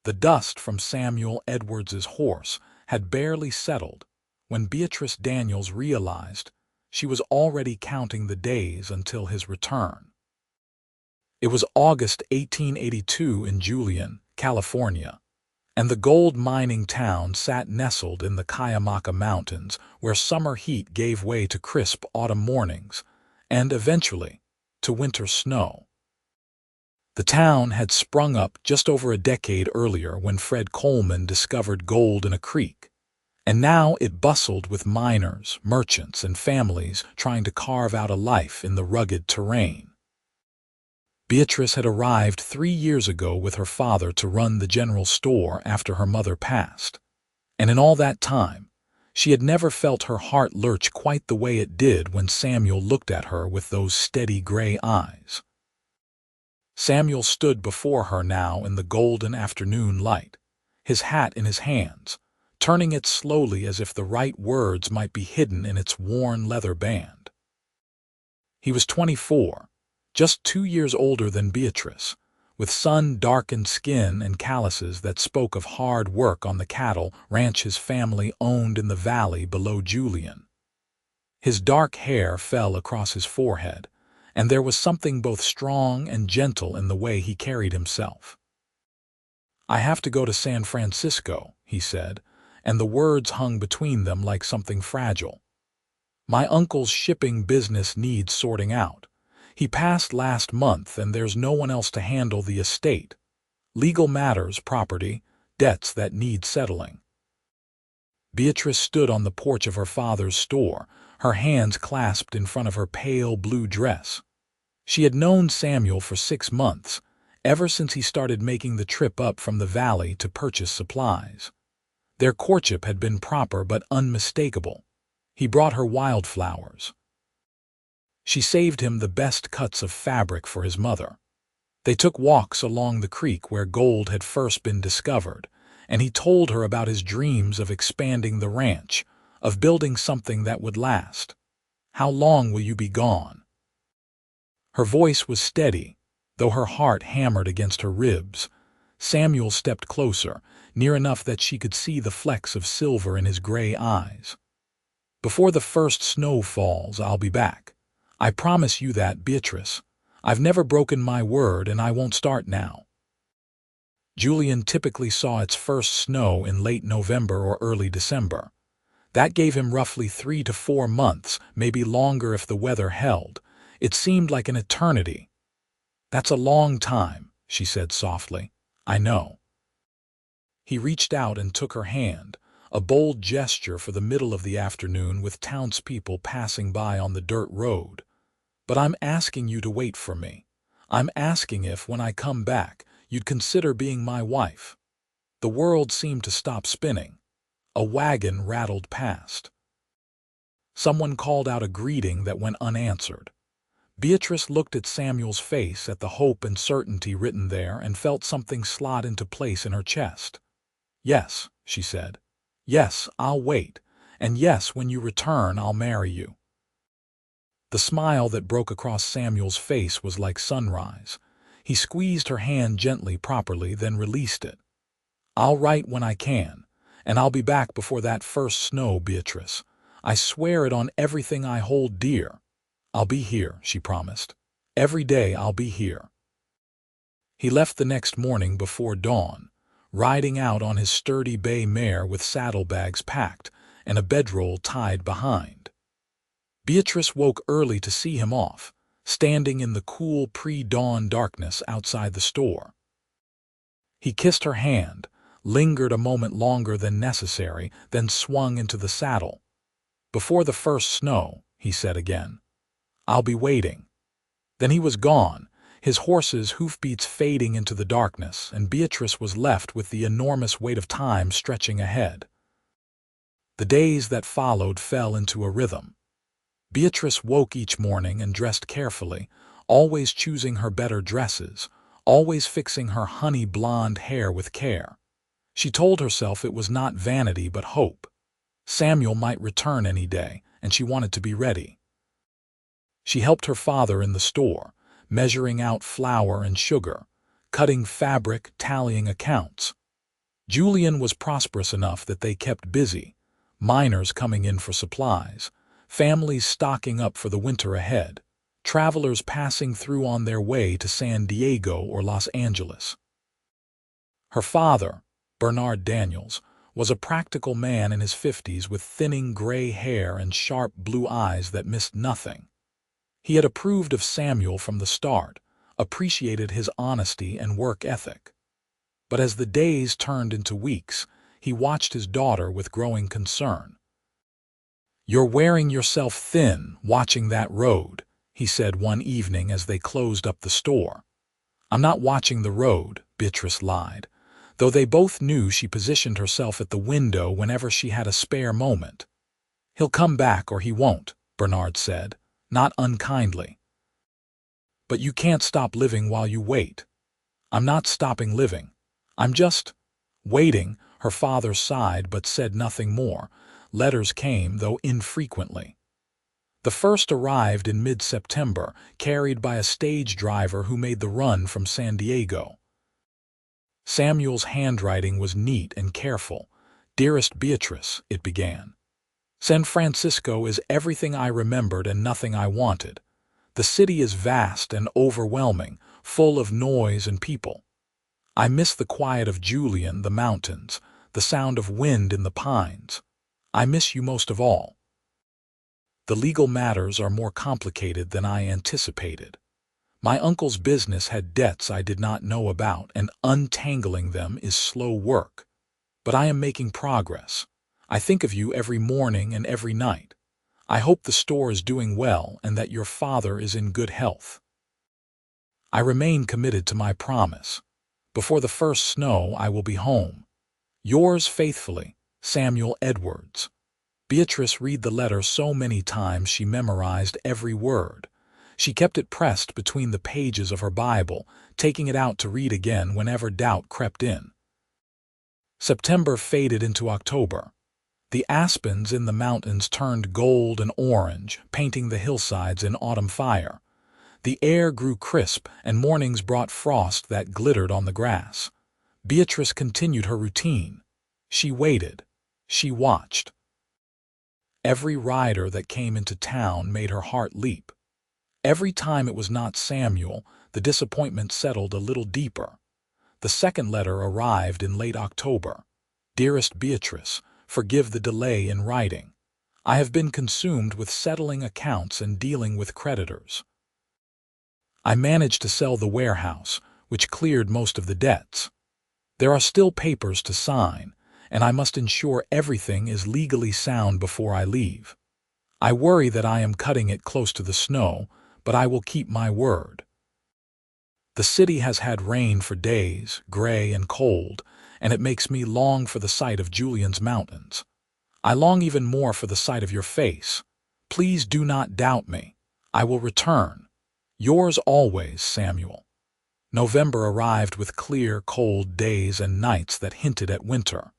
The dust from Samuel Edwards's horse had barely settled when Beatrice Daniels realized she was already counting the days until his return. It was August 1882 in Julian, California, and the gold mining town sat nestled in the Cuyamaca Mountains, where summer heat gave way to crisp autumn mornings and, eventually, to winter snow. The town had sprung up just over a decade earlier when Fred Coleman discovered gold in a creek, and now it bustled with miners, merchants, and families trying to carve out a life in the rugged terrain. Beatrice had arrived 3 years ago with her father to run the general store after her mother passed, and in all that time, she had never felt her heart lurch quite the way it did when Samuel looked at her with those steady gray eyes. Samuel stood before her now in the golden afternoon light, his hat in his hands, turning it slowly as if the right words might be hidden in its worn leather band. He was 24, just 2 years older than Beatrice, with sun-darkened skin and calluses that spoke of hard work on the cattle ranch his family owned in the valley below Julian. His dark hair fell across his forehead, and there was something both strong and gentle in the way he carried himself. "I have to go to San Francisco," he said, and the words hung between them like something fragile. "My uncle's shipping business needs sorting out. He passed last month and there's no one else to handle the estate. Legal matters, property, debts that need settling." Beatrice stood on the porch of her father's store, her hands clasped in front of her pale blue dress. She had known Samuel for 6 months, ever since he started making the trip up from the valley to purchase supplies. Their courtship had been proper but unmistakable. He brought her wildflowers. She saved him the best cuts of fabric for his mother. They took walks along the creek where gold had first been discovered, and he told her about his dreams of expanding the ranch, of building something that would last. "How long will you be gone?" Her voice was steady, though her heart hammered against her ribs. Samuel stepped closer, near enough that she could see the flecks of silver in his gray eyes. "Before the first snow falls, I'll be back. I promise you that, Beatrice. I've never broken my word, and I won't start now." Julian typically saw its first snow in late November or early December. That gave him roughly 3 to 4 months, maybe longer if the weather held. It seemed like an eternity. "That's a long time," she said softly. "I know." He reached out and took her hand, a bold gesture for the middle of the afternoon with townspeople passing by on the dirt road. "But I'm asking you to wait for me. I'm asking if, when I come back, you'd consider being my wife." The world seemed to stop spinning. A wagon rattled past. Someone called out a greeting that went unanswered. Beatrice looked at Samuel's face, at the hope and certainty written there, and felt something slot into place in her chest. "Yes," she said. "Yes, I'll wait. And yes, when you return, I'll marry you." The smile that broke across Samuel's face was like sunrise. He squeezed her hand gently, properly, then released it. "I'll write when I can, and I'll be back before that first snow, Beatrice. I swear it on everything I hold dear. I'll be here," she promised. "Every day I'll be here." He left the next morning before dawn, riding out on his sturdy bay mare with saddlebags packed and a bedroll tied behind. Beatrice woke early to see him off, standing in the cool pre-dawn darkness outside the store. He kissed her hand, lingered a moment longer than necessary, then swung into the saddle. "Before the first snow," he said again. "I'll be waiting." Then he was gone, his horse's hoofbeats fading into the darkness, and Beatrice was left with the enormous weight of time stretching ahead. The days that followed fell into a rhythm. Beatrice woke each morning and dressed carefully, always choosing her better dresses, always fixing her honey blonde hair with care. She told herself it was not vanity but hope. Samuel might return any day, and she wanted to be ready. She helped her father in the store, measuring out flour and sugar, cutting fabric, tallying accounts. Julian was prosperous enough that they kept busy, miners coming in for supplies, families stocking up for the winter ahead, travelers passing through on their way to San Diego or Los Angeles. Her father, Bernard Daniels, was a practical man in his 50s with thinning gray hair and sharp blue eyes that missed nothing. He had approved of Samuel from the start, appreciated his honesty and work ethic. But as the days turned into weeks, he watched his daughter with growing concern. "You're wearing yourself thin watching that road," he said one evening as they closed up the store. "I'm not watching the road," Beatrice lied, though they both knew she positioned herself at the window whenever she had a spare moment. "He'll come back or he won't," Bernard said, not unkindly. "But you can't stop living while you wait." "I'm not stopping living. I'm just waiting." Her father sighed but said nothing more. Letters came, though infrequently. The first arrived in mid-September, carried by a stage driver who made the run from San Diego. Samuel's handwriting was neat and careful. "Dearest Beatrice," it began. "San Francisco is everything I remembered and nothing I wanted. The city is vast and overwhelming, full of noise and people. I miss the quiet of Julian, the mountains, the sound of wind in the pines. I miss you most of all. The legal matters are more complicated than I anticipated. My uncle's business had debts I did not know about, and untangling them is slow work. But I am making progress. I think of you every morning and every night. I hope the store is doing well and that your father is in good health. I remain committed to my promise. Before the first snow, I will be home. Yours faithfully, Samuel Edwards." Beatrice read the letter so many times she memorized every word. She kept it pressed between the pages of her Bible, taking it out to read again whenever doubt crept in. September faded into October. The aspens in the mountains turned gold and orange, painting the hillsides in autumn fire. The air grew crisp, and mornings brought frost that glittered on the grass. Beatrice continued her routine. She waited. She watched. Every rider that came into town made her heart leap. Every time it was not Samuel, the disappointment settled a little deeper. The second letter arrived in late October. "Dearest Beatrice, forgive the delay in writing. I have been consumed with settling accounts and dealing with creditors. I managed to sell the warehouse, which cleared most of the debts. There are still papers to sign, and I must ensure everything is legally sound before I leave. I worry that I am cutting it close to the snow, but I will keep my word. The city has had rain for days, gray and cold, and it makes me long for the sight of Julian's mountains. I long even more for the sight of your face. Please do not doubt me. I will return. Yours always, Samuel." November arrived with clear, cold days and nights that hinted at winter.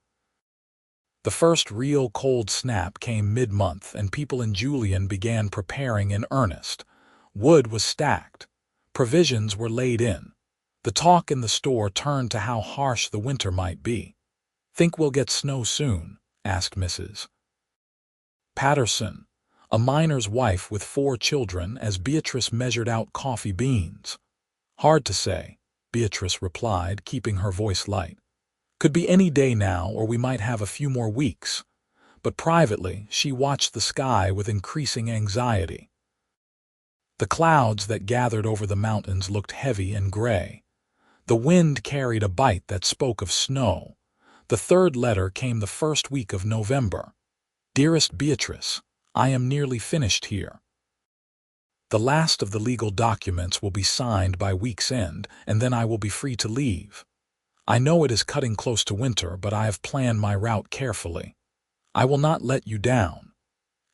The first real cold snap came mid-month, and people in Julian began preparing in earnest. Wood was stacked. Provisions were laid in. The talk in the store turned to how harsh the winter might be. "Think we'll get snow soon?" asked Mrs. Patterson, a miner's wife with 4 children, as Beatrice measured out coffee beans. "Hard to say," Beatrice replied, keeping her voice light. "Could be any day now, or we might have a few more weeks." But privately, she watched the sky with increasing anxiety. The clouds that gathered over the mountains looked heavy and gray. The wind carried a bite that spoke of snow. The third letter came the first week of November. "Dearest Beatrice, I am nearly finished here. The last of the legal documents will be signed by week's end, and then I will be free to leave. I know it is cutting close to winter, but I have planned my route carefully. I will not let you down.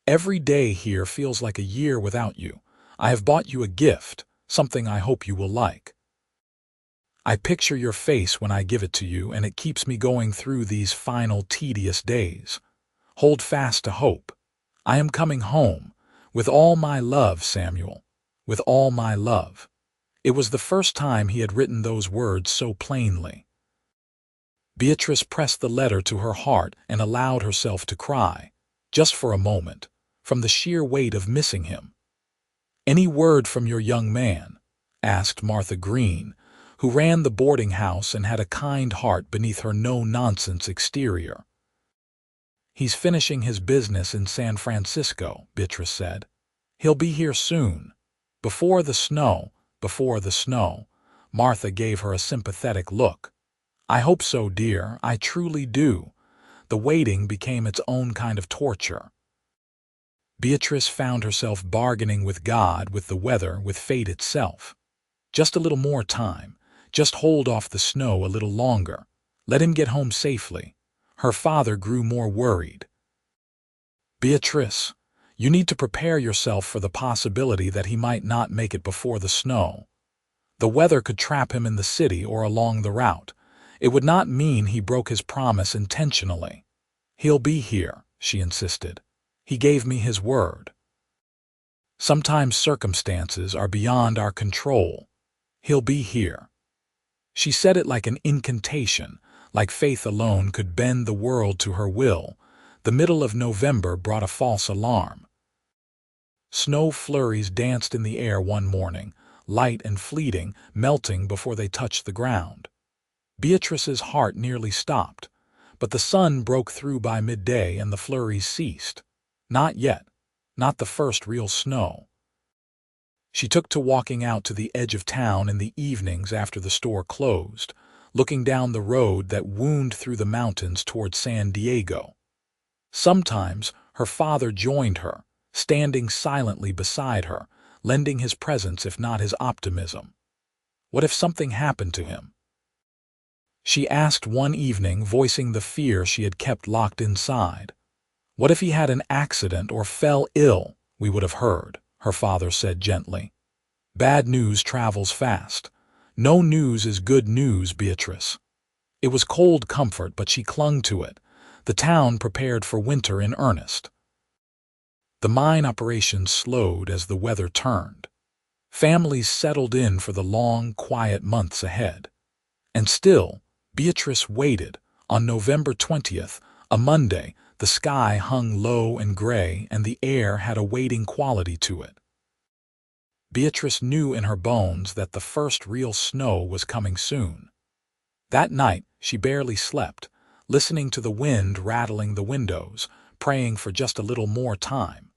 Every day here feels like a year without you. I have bought you a gift, something I hope you will like. I picture your face when I give it to you, and it keeps me going through these final tedious days. Hold fast to hope. I am coming home. With all my love, Samuel. With all my love." It was the first time he had written those words so plainly. Beatrice pressed the letter to her heart and allowed herself to cry, just for a moment, from the sheer weight of missing him. "Any word from your young man?" asked Martha Green, who ran the boarding house and had a kind heart beneath her no-nonsense exterior. "He's finishing his business in San Francisco," Beatrice said. "He'll be here soon. Before the snow." Martha gave her a sympathetic look. "I hope so, dear, I truly do." The waiting became its own kind of torture. Beatrice found herself bargaining with God, with the weather, with fate itself. Just a little more time. Just hold off the snow a little longer. Let him get home safely. Her father grew more worried. "Beatrice, you need to prepare yourself for the possibility that he might not make it before the snow. The weather could trap him in the city or along the route. It would not mean he broke his promise intentionally. He'll be here," she insisted. "He gave me his word. Sometimes circumstances are beyond our control. He'll be here." She said it like an incantation, like faith alone could bend the world to her will. The middle of November brought a false alarm. Snow flurries danced in the air one morning, light and fleeting, melting before they touched the ground. Beatrice's heart nearly stopped, but the sun broke through by midday and the flurries ceased. Not yet, not the first real snow. She took to walking out to the edge of town in the evenings after the store closed, looking down the road that wound through the mountains toward San Diego. Sometimes her father joined her, standing silently beside her, lending his presence if not his optimism. What if something happened to him? She asked one evening, voicing the fear she had kept locked inside. "What if he had an accident or fell ill? We would have heard," her father said gently. "Bad news travels fast. No news is good news, Beatrice." It was cold comfort, but she clung to it. The town prepared for winter in earnest. The mine operations slowed as the weather turned. Families settled in for the long, quiet months ahead. And still, Beatrice waited. On November 20th, a Monday, the sky hung low and gray and the air had a waiting quality to it. Beatrice knew in her bones that the first real snow was coming soon. That night, she barely slept, listening to the wind rattling the windows, praying for just a little more time.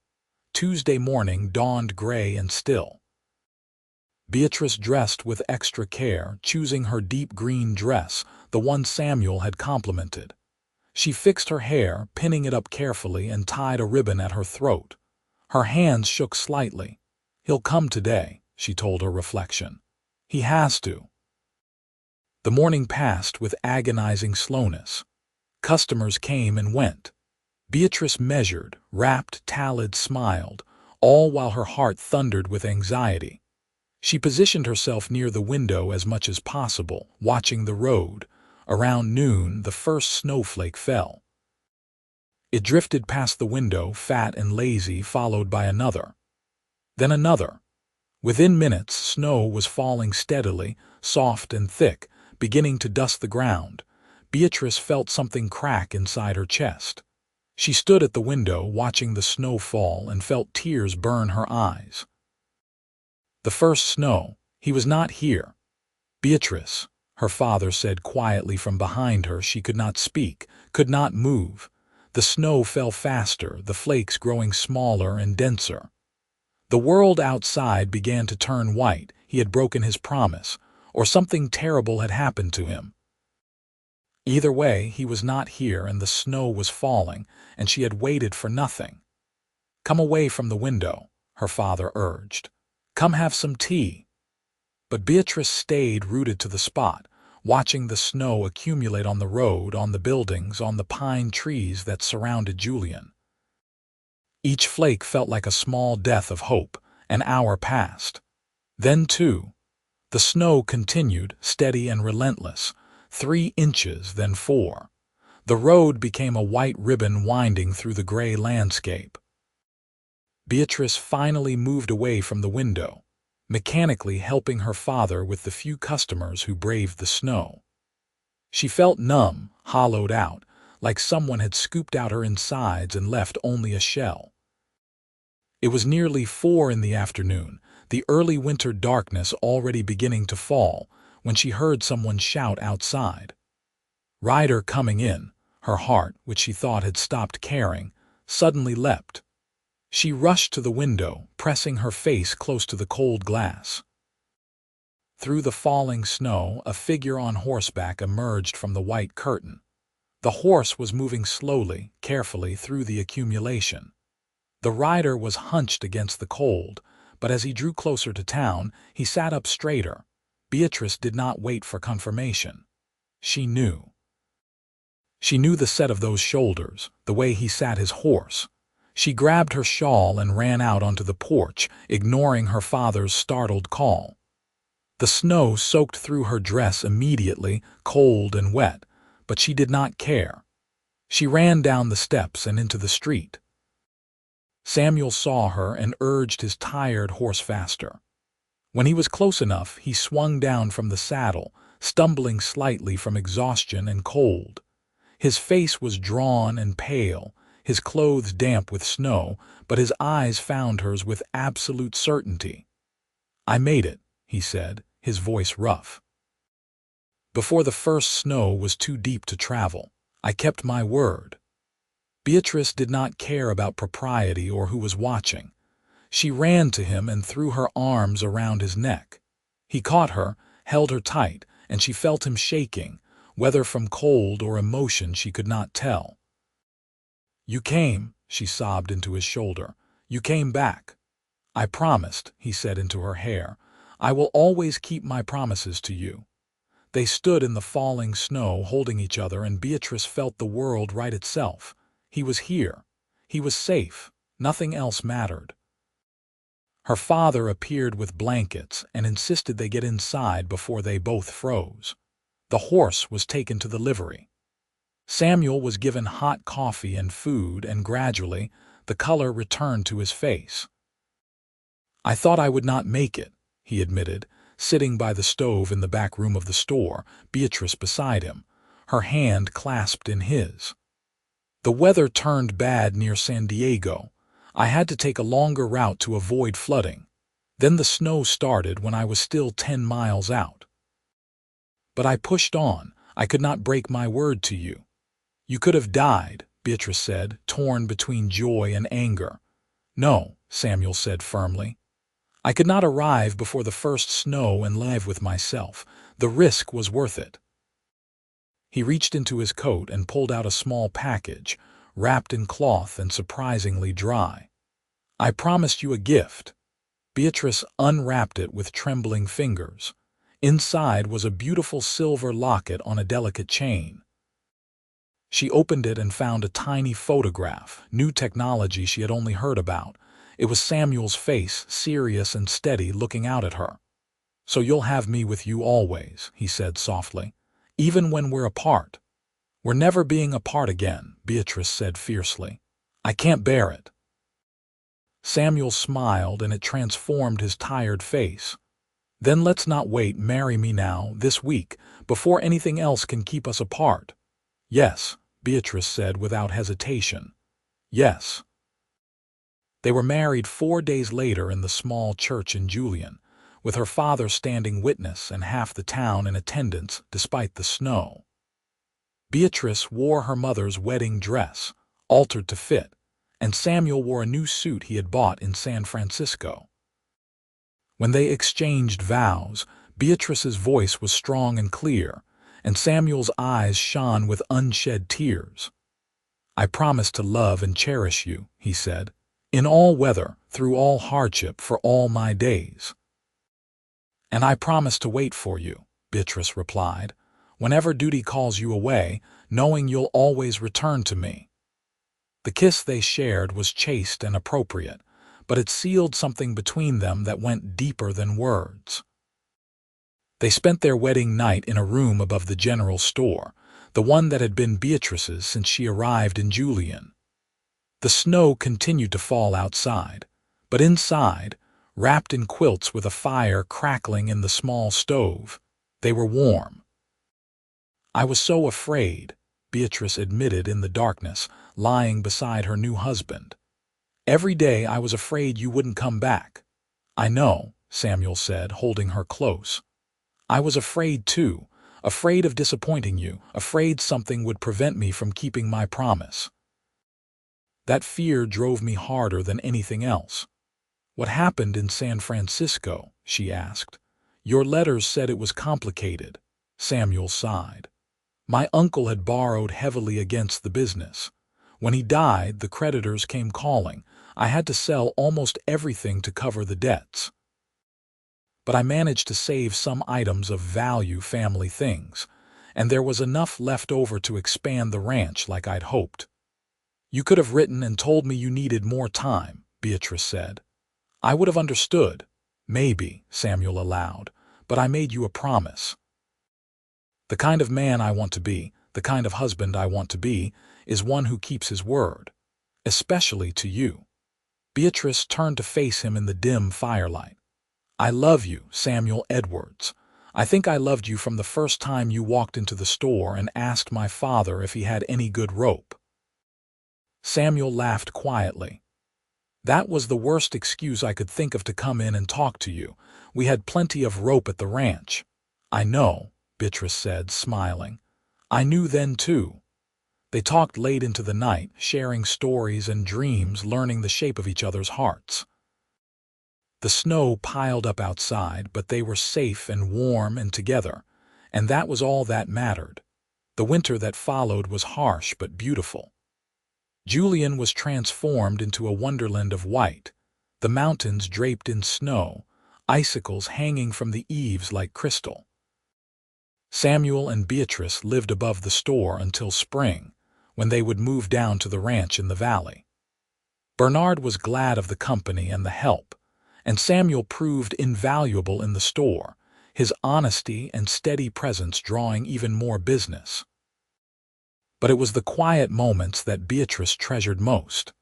Tuesday morning dawned gray and still. Beatrice dressed with extra care, choosing her deep green dress, the one Samuel had complimented. She fixed her hair, pinning it up carefully, and tied a ribbon at her throat. Her hands shook slightly. "He'll come today," she told her reflection. "He has to." The morning passed with agonizing slowness. Customers came and went. Beatrice measured, wrapped, tallied, smiled, all while her heart thundered with anxiety. She positioned herself near the window as much as possible, watching the road. Around noon, the first snowflake fell. It drifted past the window, fat and lazy, followed by another. Then another. Within minutes, snow was falling steadily, soft and thick, beginning to dust the ground. Beatrice felt something crack inside her chest. She stood at the window, watching the snow fall, and felt tears burn her eyes. The first snow. He was not here. "Beatrice," her father said quietly from behind her. She could not speak, could not move. The snow fell faster, the flakes growing smaller and denser. The world outside began to turn white. He had broken his promise, or something terrible had happened to him. Either way, he was not here, and the snow was falling, and she had waited for nothing. "Come away from the window," her father urged. "Come have some tea." But Beatrice stayed rooted to the spot, watching the snow accumulate on the road, on the buildings, on the pine trees that surrounded Julian. Each flake felt like a small death of hope. An hour passed. Then 2. The snow continued, steady and relentless. 3 inches, then 4. The road became a white ribbon winding through the gray landscape. Beatrice finally moved away from the window, mechanically helping her father with the few customers who braved the snow. She felt numb, hollowed out, like someone had scooped out her insides and left only a shell. It was nearly 4 in the afternoon, the early winter darkness already beginning to fall, when she heard someone shout outside. Ryder coming in, her heart, which she thought had stopped caring, suddenly leapt. She rushed to the window, pressing her face close to the cold glass. Through the falling snow, a figure on horseback emerged from the white curtain. The horse was moving slowly, carefully through the accumulation. The rider was hunched against the cold, but as he drew closer to town, he sat up straighter. Beatrice did not wait for confirmation. She knew. She knew the set of those shoulders, the way he sat his horse. She grabbed her shawl and ran out onto the porch, ignoring her father's startled call. The snow soaked through her dress immediately, cold and wet, but she did not care. She ran down the steps and into the street. Samuel saw her and urged his tired horse faster. When he was close enough, he swung down from the saddle, stumbling slightly from exhaustion and cold. His face was drawn and pale, his clothes damp with snow, but his eyes found hers with absolute certainty. "I made it," he said, his voice rough. "Before the first snow was too deep to travel. I kept my word." Beatrice did not care about propriety or who was watching. She ran to him and threw her arms around his neck. He caught her, held her tight, and she felt him shaking, whether from cold or emotion she could not tell. "You came," she sobbed into his shoulder. "You came back." "I promised," he said into her hair. "I will always keep my promises to you." They stood in the falling snow, holding each other, and Beatrice felt the world right itself. He was here. He was safe. Nothing else mattered. Her father appeared with blankets and insisted they get inside before they both froze. The horse was taken to the livery. Samuel was given hot coffee and food, and gradually the color returned to his face. "I thought I would not make it," he admitted, sitting by the stove in the back room of the store, Beatrice beside him, her hand clasped in his. "The weather turned bad near San Diego. I had to take a longer route to avoid flooding. Then the snow started when I was still 10 miles out. But I pushed on. I could not break my word to you." "You could have died," Beatrice said, torn between joy and anger. "No," Samuel said firmly. "I could not arrive before the first snow and live with myself. The risk was worth it." He reached into his coat and pulled out a small package, wrapped in cloth and surprisingly dry. "I promised you a gift." Beatrice unwrapped it with trembling fingers. Inside was a beautiful silver locket on a delicate chain. She opened it and found a tiny photograph, new technology she had only heard about. It was Samuel's face, serious and steady, looking out at her. "So you'll have me with you always," he said softly, "even when we're apart." "We're never being apart again," Beatrice said fiercely. "I can't bear it." Samuel smiled, and it transformed his tired face. "Then let's not wait. Marry me now, this week, before anything else can keep us apart." "Yes," Beatrice said without hesitation. "Yes." They were married 4 days later in the small church in Julian, with her father standing witness and half the town in attendance despite the snow. Beatrice wore her mother's wedding dress, altered to fit, and Samuel wore a new suit he had bought in San Francisco. When they exchanged vows, Beatrice's voice was strong and clear, and Samuel's eyes shone with unshed tears. "I promise to love and cherish you," he said, "in all weather, through all hardship, for all my days." "And I promise to wait for you," Beatrice replied, "whenever duty calls you away, knowing you'll always return to me." The kiss they shared was chaste and appropriate, but it sealed something between them that went deeper than words. They spent their wedding night in a room above the general store, the one that had been Beatrice's since she arrived in Julian. The snow continued to fall outside, but inside, wrapped in quilts with a fire crackling in the small stove, they were warm. I was so afraid, Beatrice admitted in the darkness, lying beside her new husband. Every day I was afraid you wouldn't come back. I know, Samuel said, holding her close. I was afraid too, afraid of disappointing you, afraid something would prevent me from keeping my promise. That fear drove me harder than anything else. What happened in San Francisco? She asked. Your letters said it was complicated. Samuel sighed. My uncle had borrowed heavily against the business. When he died, the creditors came calling. I had to sell almost everything to cover the debts. But I managed to save some items of value, family things, and there was enough left over to expand the ranch like I'd hoped. You could have written and told me you needed more time, Beatrice said. I would have understood. Maybe, Samuel allowed, but I made you a promise. The kind of man I want to be, the kind of husband I want to be, is one who keeps his word, especially to you. Beatrice turned to face him in the dim firelight. I love you, Samuel Edwards. I think I loved you from the first time you walked into the store and asked my father if he had any good rope. Samuel laughed quietly. That was the worst excuse I could think of to come in and talk to you. We had plenty of rope at the ranch. I know, Beatrice said, smiling. I knew then too. They talked late into the night, sharing stories and dreams, learning the shape of each other's hearts. The snow piled up outside, but they were safe and warm and together, and that was all that mattered. The winter that followed was harsh but beautiful. Julian was transformed into a wonderland of white, the mountains draped in snow, icicles hanging from the eaves like crystal. Samuel and Beatrice lived above the store until spring, when they would move down to the ranch in the valley. Bernard was glad of the company and the help, and Samuel proved invaluable in the store, his honesty and steady presence drawing even more business. But it was the quiet moments that Beatrice treasured most.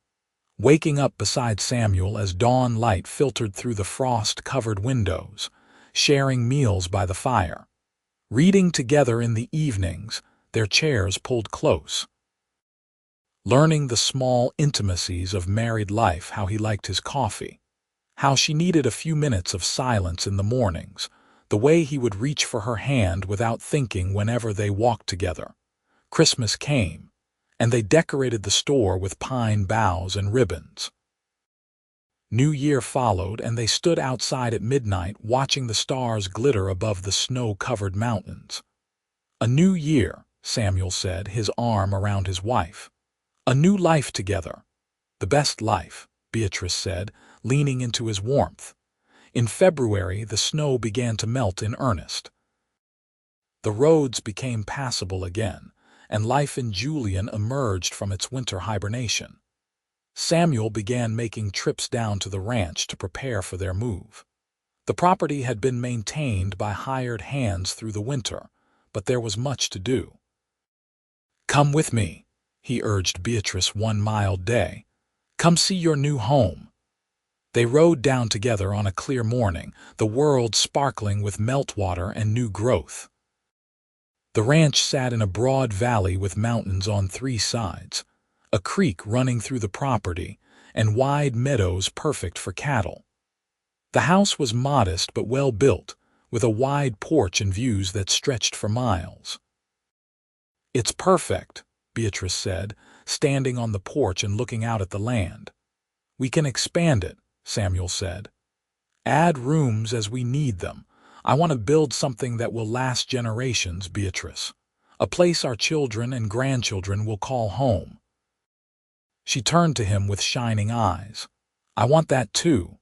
Waking up beside Samuel as dawn light filtered through the frost-covered windows, sharing meals by the fire, reading together in the evenings, their chairs pulled close. Learning the small intimacies of married life, how he liked his coffee, how she needed a few minutes of silence in the mornings, the way he would reach for her hand without thinking whenever they walked together. Christmas came, and they decorated the store with pine boughs and ribbons. New Year followed, and they stood outside at midnight watching the stars glitter above the snow-covered mountains. A new year, Samuel said, his arm around his wife. A new life together. The best life, Beatrice said, leaning into his warmth. In February, the snow began to melt in earnest. The roads became passable again, and life in Julian emerged from its winter hibernation. Samuel began making trips down to the ranch to prepare for their move. The property had been maintained by hired hands through the winter, but there was much to do. Come with me, he urged Beatrice one mild day. Come see your new home. They rode down together on a clear morning, the world sparkling with meltwater and new growth. The ranch sat in a broad valley with mountains on three sides, a creek running through the property, and wide meadows perfect for cattle. The house was modest but well built, with a wide porch and views that stretched for miles. It's perfect, Beatrice said, standing on the porch and looking out at the land. We can expand it, Samuel said. Add rooms as we need them. I want to build something that will last generations, Beatrice. A place our children and grandchildren will call home. She turned to him with shining eyes. I want that too.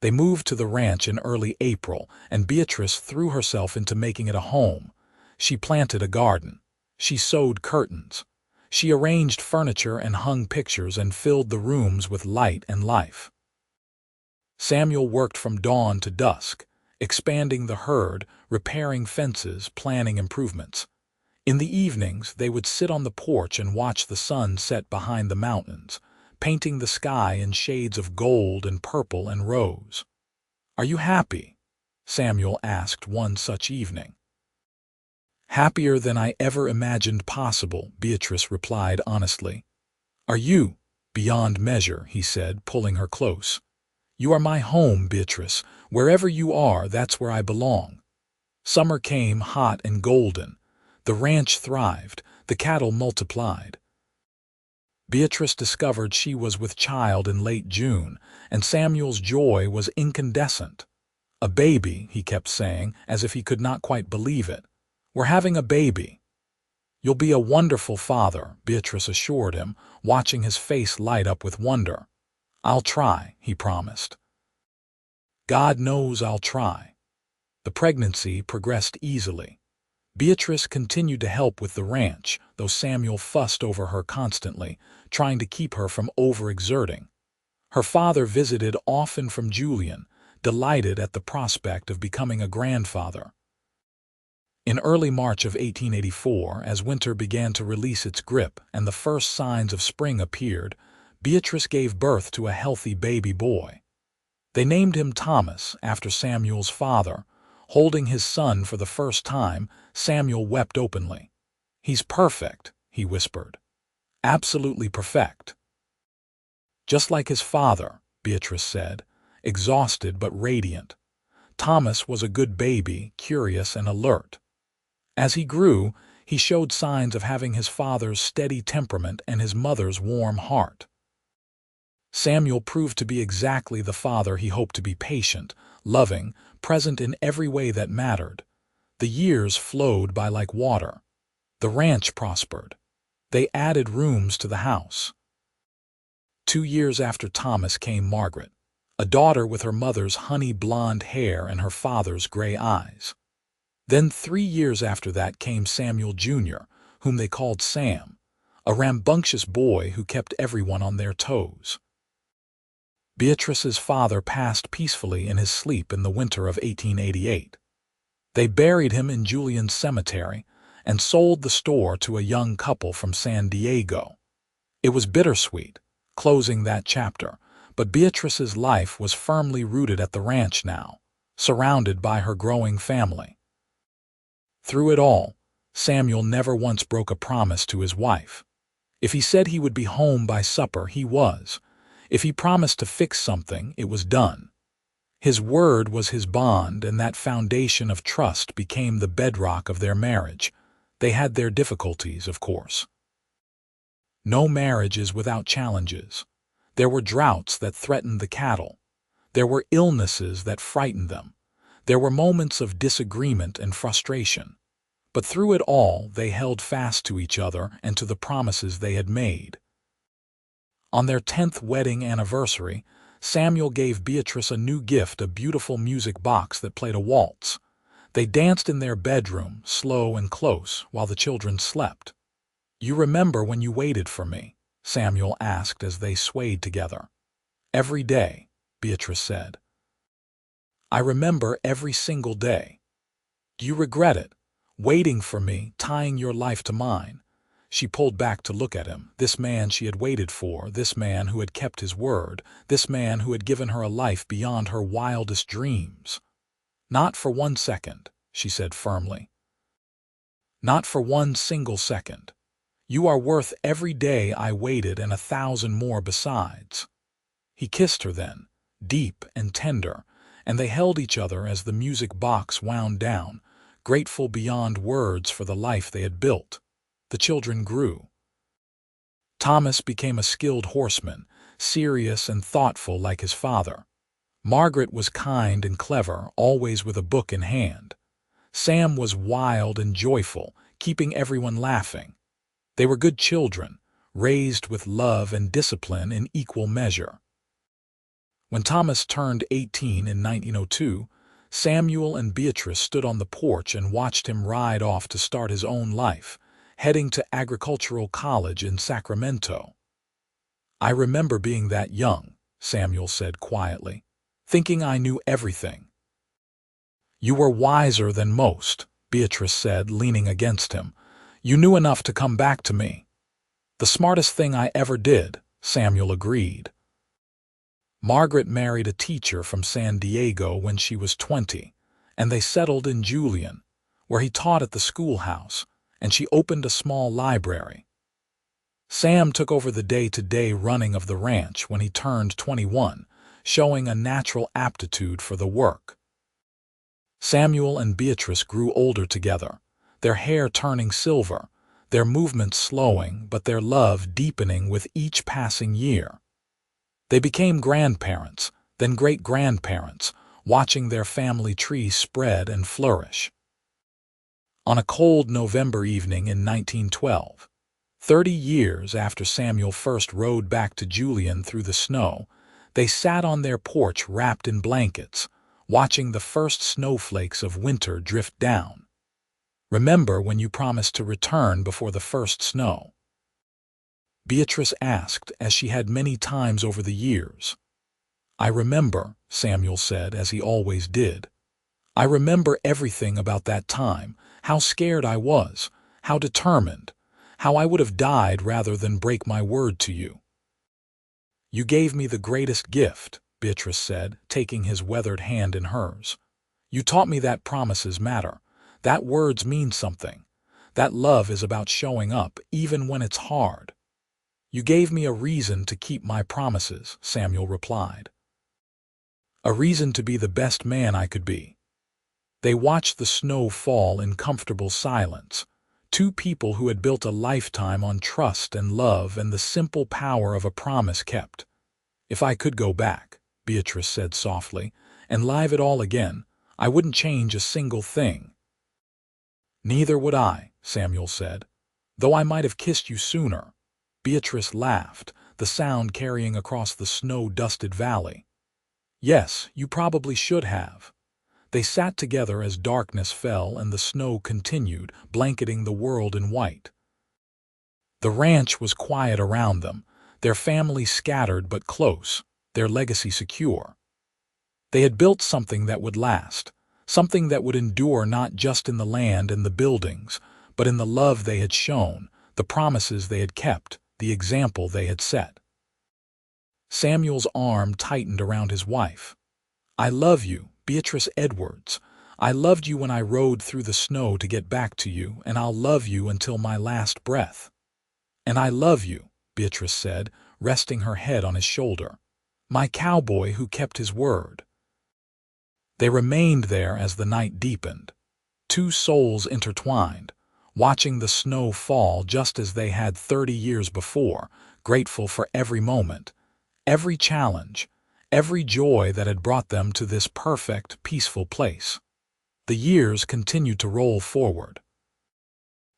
They moved to the ranch in early April, and Beatrice threw herself into making it a home. She planted a garden. She sewed curtains. She arranged furniture and hung pictures and filled the rooms with light and life. Samuel worked from dawn to dusk, expanding the herd, repairing fences, planning improvements. In the evenings, they would sit on the porch and watch the sun set behind the mountains, painting the sky in shades of gold and purple and rose. Are you happy? Samuel asked one such evening. "Happier than I ever imagined possible," Beatrice replied honestly. "Are you?" "Beyond measure," he said, pulling her close. "You are my home, Beatrice. Wherever you are, that's where I belong." Summer came hot and golden. The ranch thrived, the cattle multiplied. Beatrice discovered she was with child in late June, and Samuel's joy was incandescent. "A baby," he kept saying, as if he could not quite believe it. "We're having a baby." "You'll be a wonderful father," Beatrice assured him, watching his face light up with wonder. "I'll try," he promised. "God knows I'll try." The pregnancy progressed easily. Beatrice continued to help with the ranch, though Samuel fussed over her constantly, trying to keep her from overexerting. Her father visited often from Julian, delighted at the prospect of becoming a grandfather. In early March of 1884, as winter began to release its grip and the first signs of spring appeared, Beatrice gave birth to a healthy baby boy. They named him Thomas, after Samuel's father. Holding his son for the first time, Samuel wept openly. "He's perfect," he whispered. "Absolutely perfect." "Just like his father," Beatrice said, exhausted but radiant. Thomas was a good baby, curious and alert. As he grew, he showed signs of having his father's steady temperament and his mother's warm heart. Samuel proved to be exactly the father he hoped to be: patient, loving, present in every way that mattered. The years flowed by like water. The ranch prospered. They added rooms to the house. 2 years after Thomas came Margaret, a daughter with her mother's honey blonde hair and her father's gray eyes. Then 3 years after that came Samuel Jr., whom they called Sam, a rambunctious boy who kept everyone on their toes. Beatrice's father passed peacefully in his sleep in the winter of 1888. They buried him in Julian's cemetery and sold the store to a young couple from San Diego. It was bittersweet, closing that chapter, but Beatrice's life was firmly rooted at the ranch now, surrounded by her growing family. Through it all, Samuel never once broke a promise to his wife. If he said he would be home by supper, he was. If he promised to fix something, it was done. His word was his bond, and that foundation of trust became the bedrock of their marriage. They had their difficulties, of course. No marriage is without challenges. There were droughts that threatened the cattle. There were illnesses that frightened them. There were moments of disagreement and frustration. But through it all, they held fast to each other and to the promises they had made. On their 10th wedding anniversary, Samuel gave Beatrice a new gift, a beautiful music box that played a waltz. They danced in their bedroom, slow and close, while the children slept. "You remember when you waited for me?" Samuel asked as they swayed together. "Every day," Beatrice said. "I remember every single day." "Do you regret it? Waiting for me, tying your life to mine?" She pulled back to look at him, this man she had waited for, this man who had kept his word, this man who had given her a life beyond her wildest dreams. "Not for 1 second," she said firmly. "Not for one single second. You are worth every day I waited and 1,000 more besides." He kissed her then, deep and tender, and they held each other as the music box wound down, grateful beyond words for the life they had built. The children grew. Thomas became a skilled horseman, serious and thoughtful like his father. Margaret was kind and clever, always with a book in hand. Sam was wild and joyful, keeping everyone laughing. They were good children, raised with love and discipline in equal measure. When Thomas turned 18 in 1902, Samuel and Beatrice stood on the porch and watched him ride off to start his own life, heading to agricultural college in Sacramento. "I remember being that young," Samuel said quietly, "thinking I knew everything." "You were wiser than most," Beatrice said, leaning against him. "You knew enough to come back to me." "The smartest thing I ever did," Samuel agreed. Margaret married a teacher from San Diego when she was 20, and they settled in Julian, where he taught at the schoolhouse, and she opened a small library. Sam took over the day-to-day running of the ranch when he turned 21, showing a natural aptitude for the work. Samuel and Beatrice grew older together, their hair turning silver, their movements slowing but their love deepening with each passing year. They became grandparents, then great-grandparents, watching their family tree spread and flourish. On a cold November evening in 1912, 30 years after Samuel first rode back to Julian through the snow, they sat on their porch wrapped in blankets, watching the first snowflakes of winter drift down. "Remember when you promised to return before the first snow?" Beatrice asked, as she had many times over the years. "I remember," Samuel said, as he always did. "I remember everything about that time, how scared I was, how determined, how I would have died rather than break my word to you." "You gave me the greatest gift," Beatrice said, taking his weathered hand in hers. "You taught me that promises matter, that words mean something, that love is about showing up even when it's hard." "You gave me a reason to keep my promises," Samuel replied. "A reason to be the best man I could be." They watched the snow fall in comfortable silence, two people who had built a lifetime on trust and love and the simple power of a promise kept. "If I could go back," Beatrice said softly, "and live it all again, I wouldn't change a single thing." "Neither would I," Samuel said, "though I might have kissed you sooner." Beatrice laughed, the sound carrying across the snow-dusted valley. "Yes, you probably should have." They sat together as darkness fell and the snow continued, blanketing the world in white. The ranch was quiet around them, their family scattered but close, their legacy secure. They had built something that would last, something that would endure not just in the land and the buildings, but in the love they had shown, the promises they had kept, the example they had set. Samuel's arm tightened around his wife. "I love you, Beatrice Edwards. I loved you when I rode through the snow to get back to you, and I'll love you until my last breath." "And I love you," Beatrice said, resting her head on his shoulder. "My cowboy who kept his word." They remained there as the night deepened, two souls intertwined, watching the snow fall just as they had 30 years before, grateful for every moment, every challenge, every joy that had brought them to this perfect, peaceful place. The years continued to roll forward.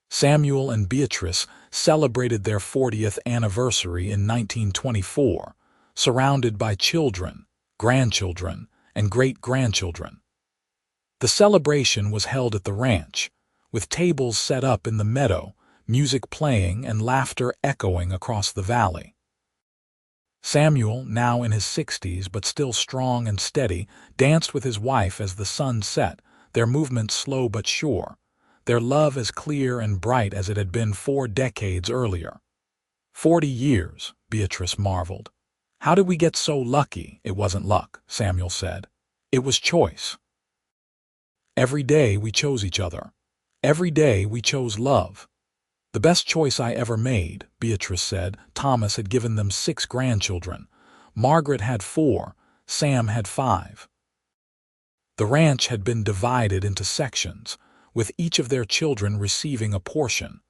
Samuel and Beatrice celebrated their 40th anniversary in 1924, surrounded by children, grandchildren, and great-grandchildren. The celebration was held at the ranch, with tables set up in the meadow, music playing and laughter echoing across the valley. Samuel, now in his 60s but still strong and steady, danced with his wife as the sun set, their movements slow but sure, their love as clear and bright as it had been 4 decades earlier. 40 years, Beatrice marveled. "How did we get so lucky?" "It wasn't luck," Samuel said. "It was choice. Every day we chose each other. Every day we chose love." "The best choice I ever made," Beatrice said. Thomas had given them 6 grandchildren. Margaret had 4, Sam had 5. The ranch had been divided into sections, with each of their children receiving a portion,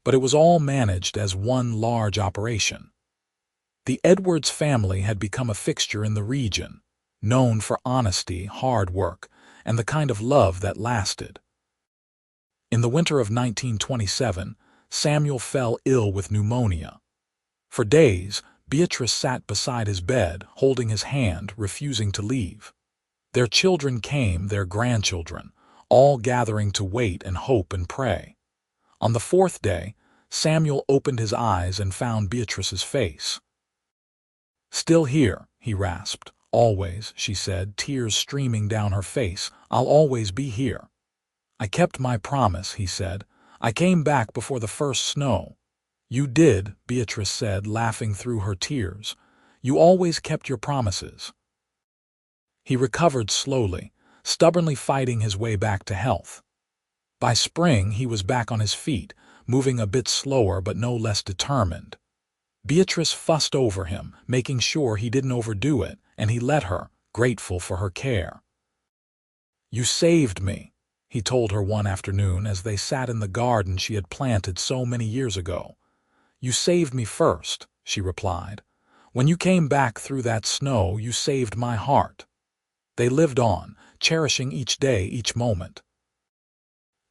but it was all managed as one large operation. The Edwards family had become a fixture in the region, known for honesty, hard work, and the kind of love that lasted. In the winter of 1927, Samuel fell ill with pneumonia. For days, Beatrice sat beside his bed, holding his hand, refusing to leave. Their children came, their grandchildren, all gathering to wait and hope and pray. On the 4th day, Samuel opened his eyes and found Beatrice's face. "Still here," he rasped. "Always," she said, tears streaming down her face. "I'll always be here." "I kept my promise," he said. "I came back before the first snow." "You did," Beatrice said, laughing through her tears. "You always kept your promises." He recovered slowly, stubbornly fighting his way back to health. By spring, he was back on his feet, moving a bit slower but no less determined. Beatrice fussed over him, making sure he didn't overdo it, and he let her, grateful for her care. "You saved me," he told her one afternoon as they sat in the garden she had planted so many years ago. "You saved me first," she replied. "When you came back through that snow, you saved my heart." They lived on, cherishing each day, each moment.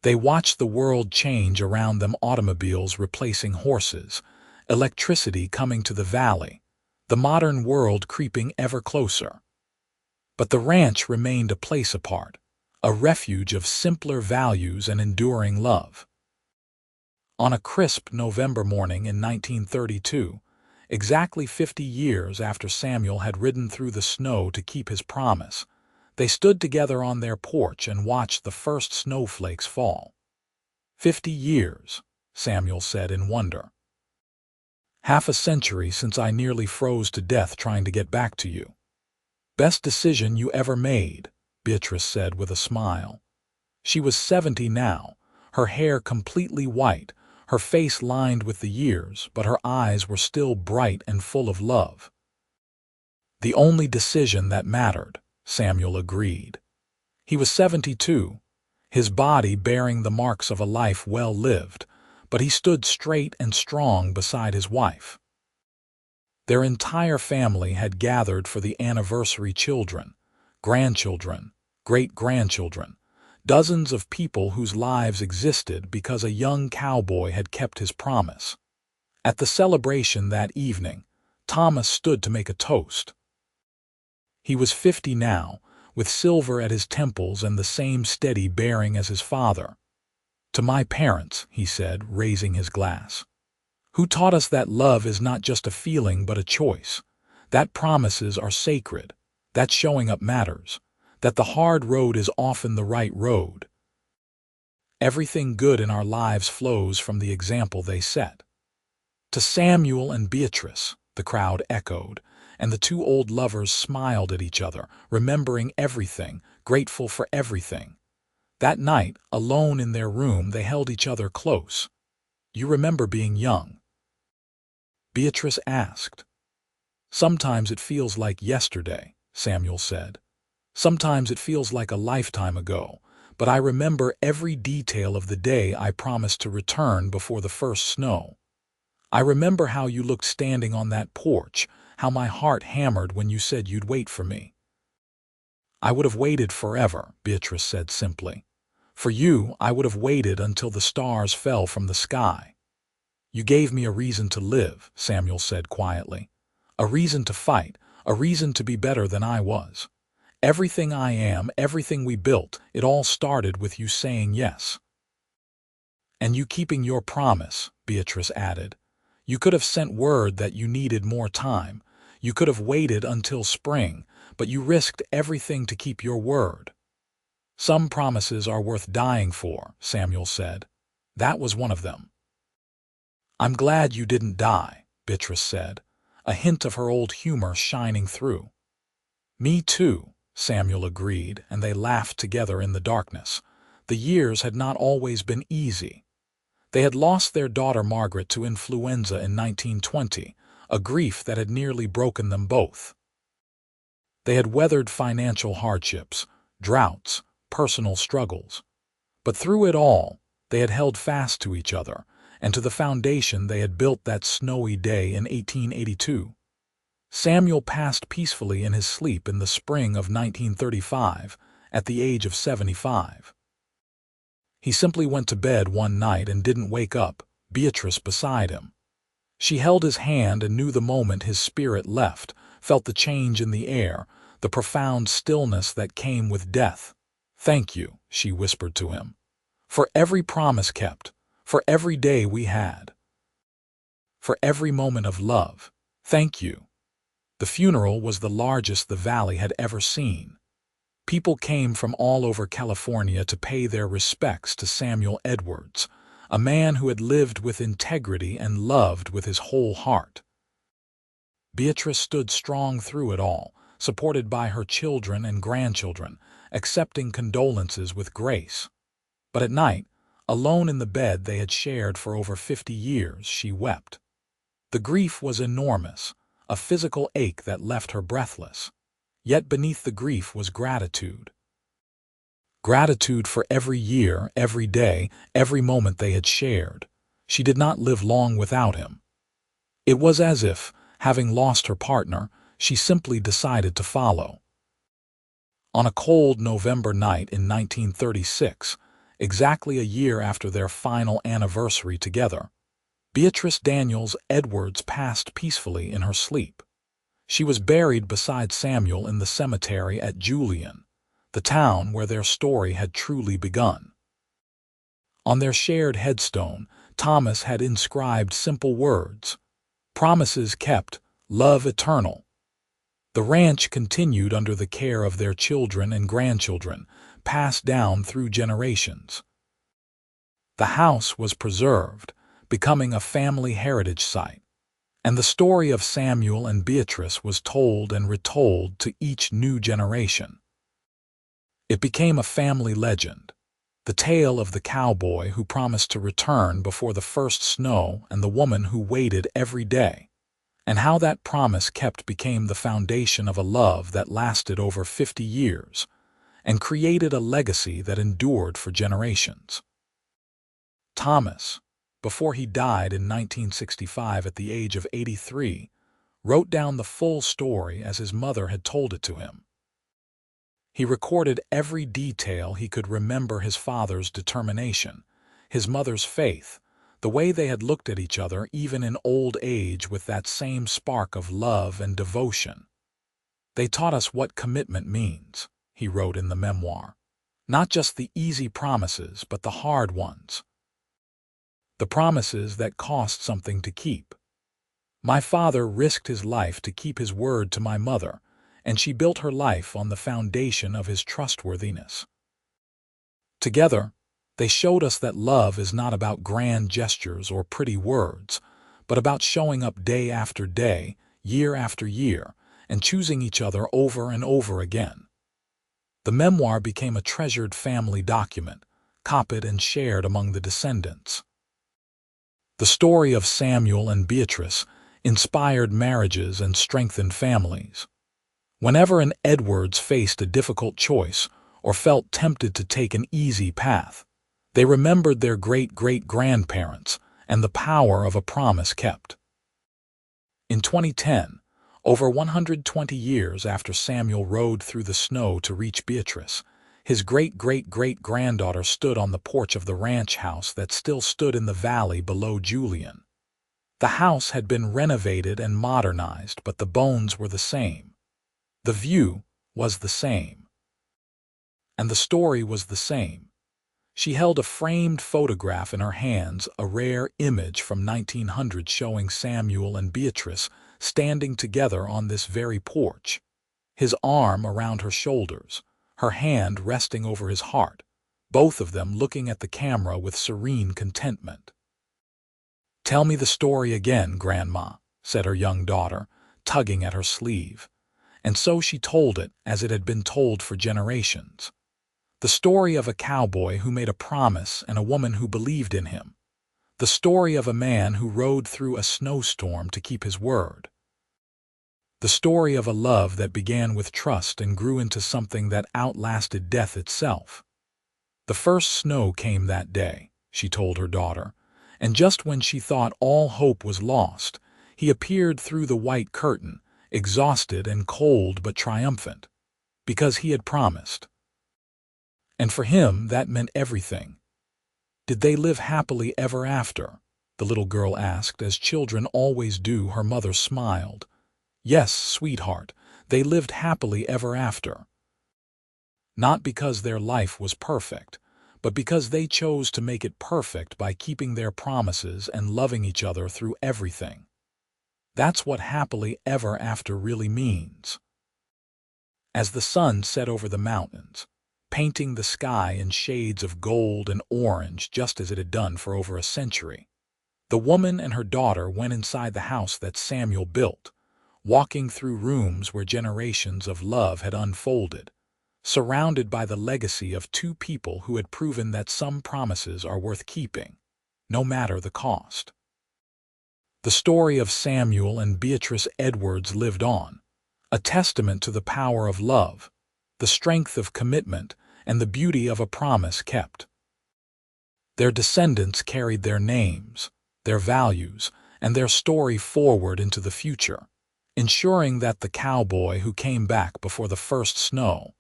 They watched the world change around them, automobiles replacing horses, electricity coming to the valley, the modern world creeping ever closer. But the ranch remained a place apart, a refuge of simpler values and enduring love. On a crisp November morning in 1932, exactly 50 years after Samuel had ridden through the snow to keep his promise, they stood together on their porch and watched the first snowflakes fall. 50 years, Samuel said in wonder. "Half a century since I nearly froze to death trying to get back to you." "Best decision you ever made," Beatrice said with a smile. She was 70 now, her hair completely white, her face lined with the years, but her eyes were still bright and full of love. "The only decision that mattered," Samuel agreed. He was 72, his body bearing the marks of a life well lived, but he stood straight and strong beside his wife. Their entire family had gathered for the anniversary: children, grandchildren, great-grandchildren, dozens of people whose lives existed because a young cowboy had kept his promise. At the celebration that evening, Thomas stood to make a toast. He was 50 now, with silver at his temples and the same steady bearing as his father. "To my parents," he said, raising his glass, "who taught us that love is not just a feeling but a choice, that promises are sacred, that showing up matters, that the hard road is often the right road. Everything good in our lives flows from the example they set." "To Samuel and Beatrice," the crowd echoed, and the two old lovers smiled at each other, remembering everything, grateful for everything. That night, alone in their room, they held each other close. "You remember being young?" Beatrice asked. "Sometimes it feels like yesterday," Samuel said. "Sometimes it feels like a lifetime ago, but I remember every detail of the day I promised to return before the first snow. I remember how you looked standing on that porch, how my heart hammered when you said you'd wait for me." "I would have waited forever," Beatrice said simply. "For you, I would have waited until the stars fell from the sky." "You gave me a reason to live," Samuel said quietly. "A reason to fight, a reason to be better than I was. Everything I am, everything we built, it all started with you saying yes." "And you keeping your promise," Beatrice added. "You could have sent word that you needed more time. You could have waited until spring, but you risked everything to keep your word." "Some promises are worth dying for," Samuel said. "That was one of them." "I'm glad you didn't die," Beatrice said, a hint of her old humor shining through. "Me too," Samuel agreed, and they laughed together in the darkness. The years had not always been easy. They had lost their daughter Margaret to influenza in 1920, a grief that had nearly broken them both. They had weathered financial hardships, droughts, personal struggles. But through it all, they had held fast to each other and to the foundation they had built that snowy day in 1882. Samuel passed peacefully in his sleep in the spring of 1935, at the age of 75. He simply went to bed one night and didn't wake up, Beatrice beside him. She held his hand and knew the moment his spirit left, felt the change in the air, the profound stillness that came with death. "Thank you," she whispered to him, "for every promise kept, for every day we had, for every moment of love. Thank you." The funeral was the largest the valley had ever seen. People came from all over California to pay their respects to Samuel Edwards, a man who had lived with integrity and loved with his whole heart. Beatrice stood strong through it all, supported by her children and grandchildren, accepting condolences with grace. But at night, Alone in the bed they had shared for over 50 years, she wept. The grief was enormous, a physical ache that left her breathless. Yet beneath the grief was gratitude. Gratitude for every year, every day, every moment they had shared. She did not live long without him. It was as if, having lost her partner, she simply decided to follow. On a cold November night in 1936, exactly a year after their final anniversary together, Beatrice Daniels Edwards passed peacefully in her sleep. She was buried beside Samuel in the cemetery at Julian, the town where their story had truly begun. On their shared headstone, Thomas had inscribed simple words: "Promises kept, love eternal." The ranch continued under the care of their children and grandchildren, passed down through generations. The house was preserved, becoming a family heritage site, and the story of Samuel and Beatrice was told and retold to each new generation. It became a family legend, the tale of the cowboy who promised to return before the first snow and the woman who waited every day, and how that promise kept became the foundation of a love that lasted over 50 years and created a legacy that endured for generations. Thomas, before he died in 1965 at the age of 83, wrote down the full story as his mother had told it to him. He recorded every detail he could remember: his father's determination, his mother's faith, the way they had looked at each other even in old age with that same spark of love and devotion. "They taught us what commitment means," he wrote in the memoir. "Not just the easy promises, but the hard ones. The promises that cost something to keep. My father risked his life to keep his word to my mother, and she built her life on the foundation of his trustworthiness. Together, they showed us that love is not about grand gestures or pretty words, but about showing up day after day, year after year, and choosing each other over and over again." The memoir became a treasured family document, copied and shared among the descendants. The story of Samuel and Beatrice inspired marriages and strengthened families. Whenever an Edwards faced a difficult choice or felt tempted to take an easy path, they remembered their great-great-grandparents and the power of a promise kept. In 2010, over 120 years after Samuel rode through the snow to reach Beatrice, his great-great-great-granddaughter stood on the porch of the ranch house that still stood in the valley below Julian. The house had been renovated and modernized, but the bones were the same. The view was the same. And the story was the same. She held a framed photograph in her hands, a rare image from 1900 showing Samuel and Beatrice standing together on this very porch, his arm around her shoulders, her hand resting over his heart, both of them looking at the camera with serene contentment. "Tell me the story again, Grandma," said her young daughter, tugging at her sleeve. And so she told it as it had been told for generations. The story of a cowboy who made a promise and a woman who believed in him. The story of a man who rode through a snowstorm to keep his word. The story of a love that began with trust and grew into something that outlasted death itself. "The first snow came that day," she told her daughter, "and just when she thought all hope was lost, he appeared through the white curtain, exhausted and cold but triumphant, because he had promised. And for him that meant everything." "Did they live happily ever after?" the little girl asked. As children always do, her mother smiled. "Yes, sweetheart, they lived happily ever after. Not because their life was perfect, but because they chose to make it perfect by keeping their promises and loving each other through everything. That's what happily ever after really means." As the sun set over the mountains, painting the sky in shades of gold and orange just as it had done for over a century, the woman and her daughter went inside the house that Samuel built, walking through rooms where generations of love had unfolded, surrounded by the legacy of two people who had proven that some promises are worth keeping, no matter the cost. The story of Samuel and Beatrice Edwards lived on, a testament to the power of love, the strength of commitment, and the beauty of a promise kept. Their descendants carried their names, their values, and their story forward into the future, ensuring that the cowboy who came back before the first snow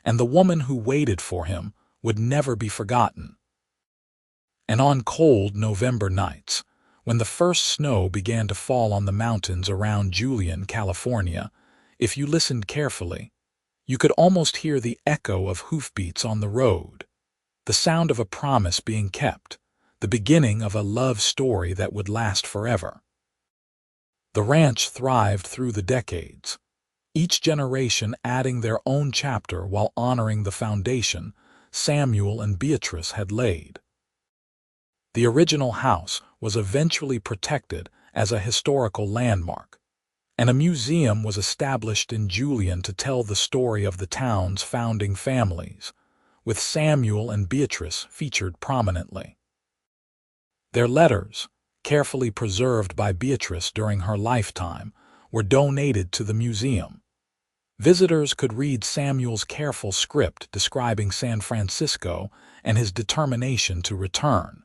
and the woman who waited for him would never be forgotten. And on cold November nights, when the first snow began to fall on the mountains around Julian, California, if you listened carefully, you could almost hear the echo of hoofbeats on the road, the sound of a promise being kept, the beginning of a love story that would last forever. The ranch thrived through the decades, each generation adding their own chapter while honoring the foundation Samuel and Beatrice had laid. The original house was eventually protected as a historical landmark, and a museum was established in Julian to tell the story of the town's founding families, with Samuel and Beatrice featured prominently. Their letters, carefully preserved by Beatrice during her lifetime, were donated to the museum. Visitors could read Samuel's careful script describing San Francisco and his determination to return.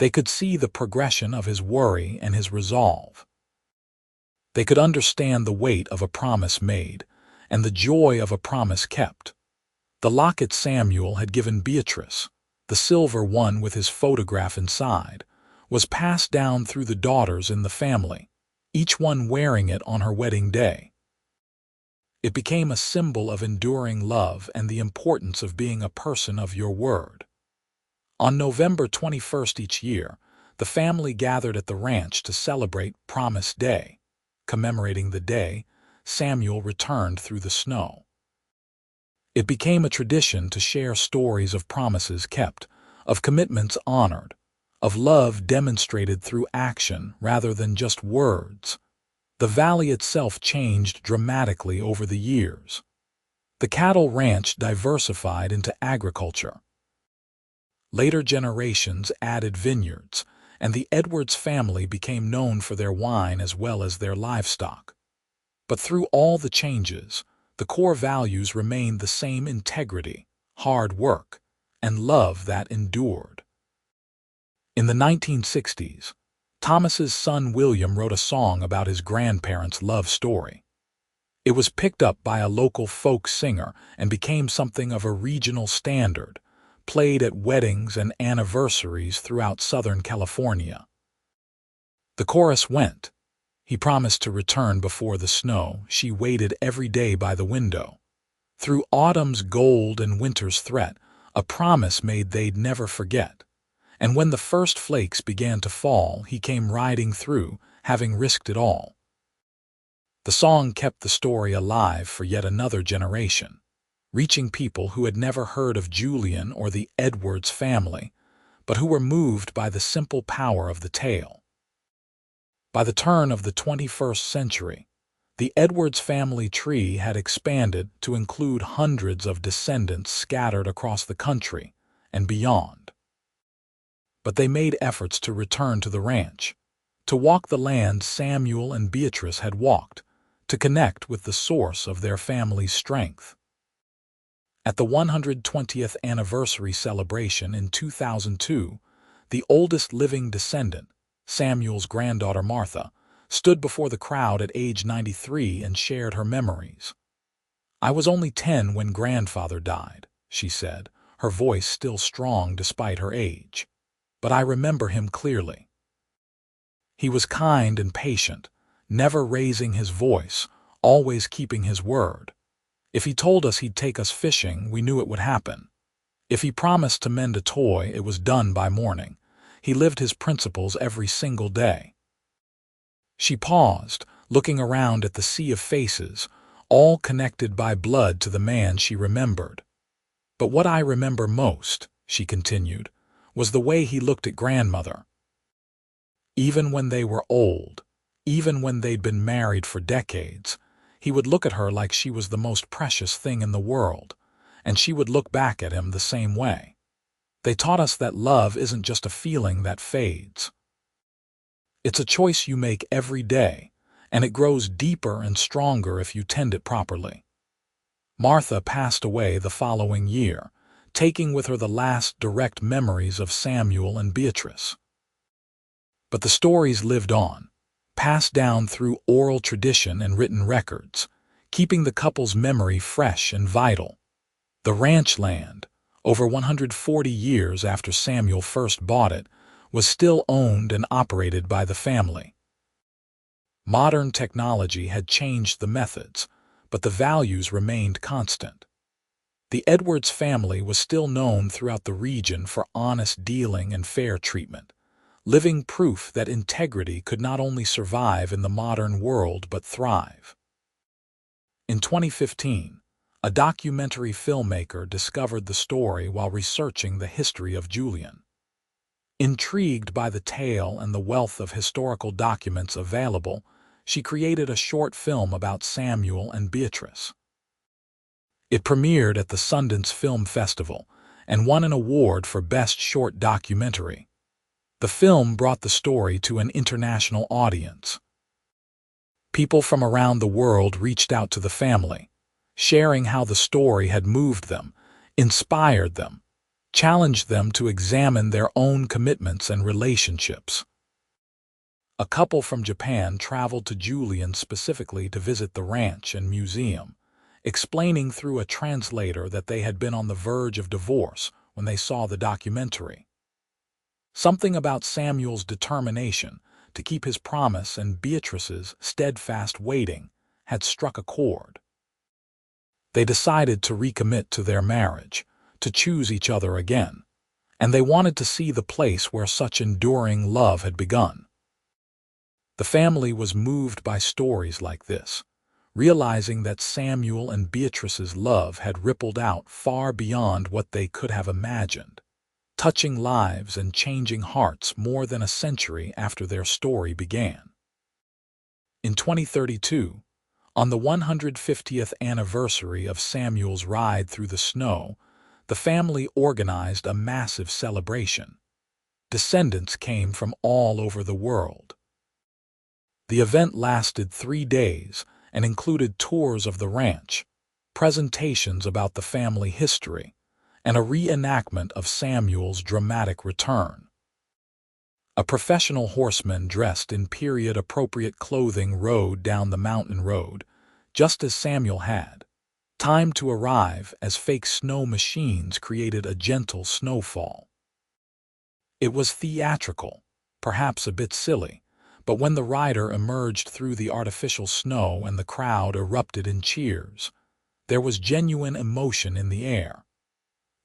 They could see the progression of his worry and his resolve. They could understand the weight of a promise made and the joy of a promise kept. The locket Samuel had given Beatrice, the silver one with his photograph inside, was passed down through the daughters in the family, each one wearing it on her wedding day. It became a symbol of enduring love and the importance of being a person of your word. On November 21st each year, the family gathered at the ranch to celebrate Promise Day, commemorating the day Samuel returned through the snow. It became a tradition to share stories of promises kept, of commitments honored, of love demonstrated through action rather than just words. The valley itself changed dramatically over the years. The cattle ranch diversified into agriculture. Later generations added vineyards, and the Edwards family became known for their wine as well as their livestock. But through all the changes, the core values remained the same: integrity, hard work, and love that endured. In the 1960s, Thomas's son William wrote a song about his grandparents' love story. It was picked up by a local folk singer and became something of a regional standard, played at weddings and anniversaries throughout Southern California. The chorus went, "He promised to return before the snow, she waited every day by the window. Through autumn's gold and winter's threat, a promise made they'd never forget. And when the first flakes began to fall, he came riding through, having risked it all." The song kept the story alive for yet another generation, reaching people who had never heard of Julian or the Edwards family, but who were moved by the simple power of the tale. By the turn of the 21st century, the Edwards family tree had expanded to include hundreds of descendants scattered across the country and beyond. But they made efforts to return to the ranch, to walk the land Samuel and Beatrice had walked, to connect with the source of their family's strength. At the 120th anniversary celebration in 2002, the oldest living descendant, Samuel's granddaughter Martha, stood before the crowd at age 93 and shared her memories. "I was only 10 when grandfather died," she said, her voice still strong despite her age. "But I remember him clearly. He was kind and patient, never raising his voice, always keeping his word. If he told us he'd take us fishing, we knew it would happen. If he promised to mend a toy, it was done by morning. He lived his principles every single day." She paused, looking around at the sea of faces, all connected by blood to the man she remembered. "But what I remember most," she continued, "was the way he looked at grandmother. Even when they were old, even when they'd been married for decades, he would look at her like she was the most precious thing in the world, and she would look back at him the same way. They taught us that love isn't just a feeling that fades. It's a choice you make every day, and it grows deeper and stronger if you tend it properly. Martha passed away the following year, taking with her the last direct memories of Samuel and Beatrice. But the stories lived on, passed down through oral tradition and written records, keeping the couple's memory fresh and vital. The ranch land, over 140 years after Samuel first bought it, was still owned and operated by the family. Modern technology had changed the methods, but the values remained constant. The Edwards family was still known throughout the region for honest dealing and fair treatment, living proof that integrity could not only survive in the modern world but thrive. In 2015, a documentary filmmaker discovered the story while researching the history of Julian. Intrigued by the tale and the wealth of historical documents available, she created a short film about Samuel and Beatrice. It premiered at the Sundance Film Festival and won an award for Best Short Documentary. The film brought the story to an international audience. People from around the world reached out to the family, sharing how the story had moved them, inspired them, challenged them to examine their own commitments and relationships. A couple from Japan traveled to Julian specifically to visit the ranch and museum, explaining through a translator that they had been on the verge of divorce when they saw the documentary. Something about Samuel's determination to keep his promise and Beatrice's steadfast waiting had struck a chord. They decided to recommit to their marriage, to choose each other again, and they wanted to see the place where such enduring love had begun. The family was moved by stories like this, realizing that Samuel and Beatrice's love had rippled out far beyond what they could have imagined, touching lives and changing hearts more than a century after their story began. In 2032, on the 150th anniversary of Samuel's ride through the snow, the family organized a massive celebration. Descendants came from all over the world. The event lasted 3 days and included tours of the ranch, presentations about the family history, and a reenactment of Samuel's dramatic return. A professional horseman dressed in period-appropriate clothing rode down the mountain road, just as Samuel had, timed to arrive as fake snow machines created a gentle snowfall. It was theatrical, perhaps a bit silly, but when the rider emerged through the artificial snow and the crowd erupted in cheers, there was genuine emotion in the air.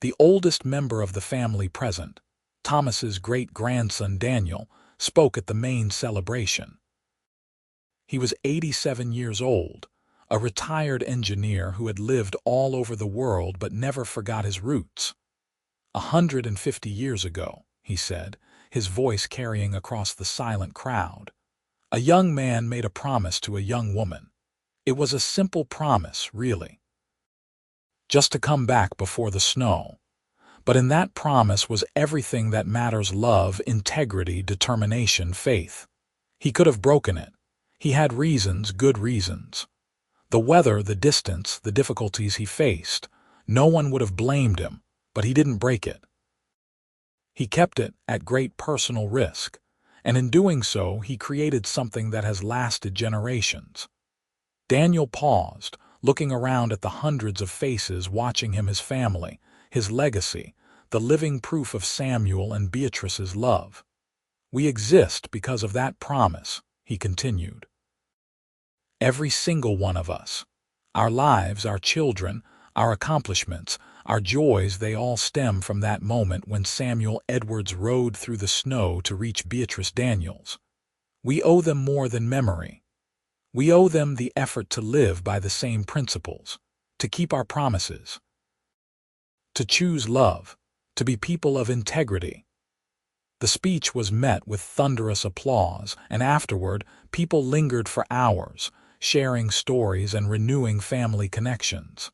The oldest member of the family present, Thomas's great-grandson Daniel, spoke at the main celebration. He was 87 years old, a retired engineer who had lived all over the world but never forgot his roots. 150 years ago, he said, his voice carrying across the silent crowd, a young man made a promise to a young woman. It was a simple promise, really. Just to come back before the snow. But in that promise was everything that matters: love, integrity, determination, faith. He could have broken it. He had reasons, good reasons. The weather, the distance, the difficulties he faced. No one would have blamed him, but he didn't break it. He kept it at great personal risk, and in doing so, he created something that has lasted generations. Daniel paused, looking around at the hundreds of faces watching him, his family, his legacy, the living proof of Samuel and Beatrice's love. We exist because of that promise, he continued. Every single one of us. Our lives, our children, our accomplishments, our joys, they all stem from that moment when Samuel Edwards rode through the snow to reach Beatrice Daniels. We owe them more than memory. We owe them the effort to live by the same principles, to keep our promises, to choose love, to be people of integrity. The speech was met with thunderous applause, and afterward, people lingered for hours, sharing stories and renewing family connections.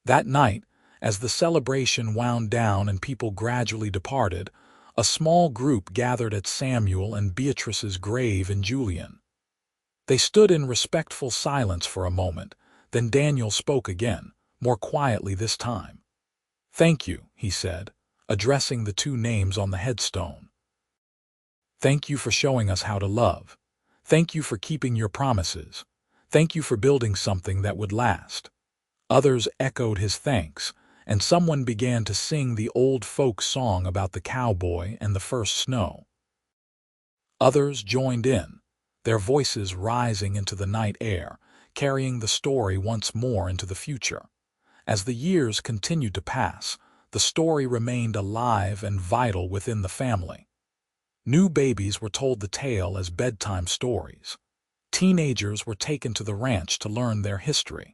That night, as the celebration wound down and people gradually departed, a small group gathered at Samuel and Beatrice's grave in Julian. They stood in respectful silence for a moment, then Daniel spoke again, more quietly this time. "Thank you," he said, addressing the two names on the headstone. "Thank you for showing us how to love. Thank you for keeping your promises. Thank you for building something that would last." Others echoed his thanks, and someone began to sing the old folk song about the cowboy and the first snow. Others joined in, their voices rising into the night air, carrying the story once more into the future. As the years continued to pass, the story remained alive and vital within the family. New babies were told the tale as bedtime stories. Teenagers were taken to the ranch to learn their history.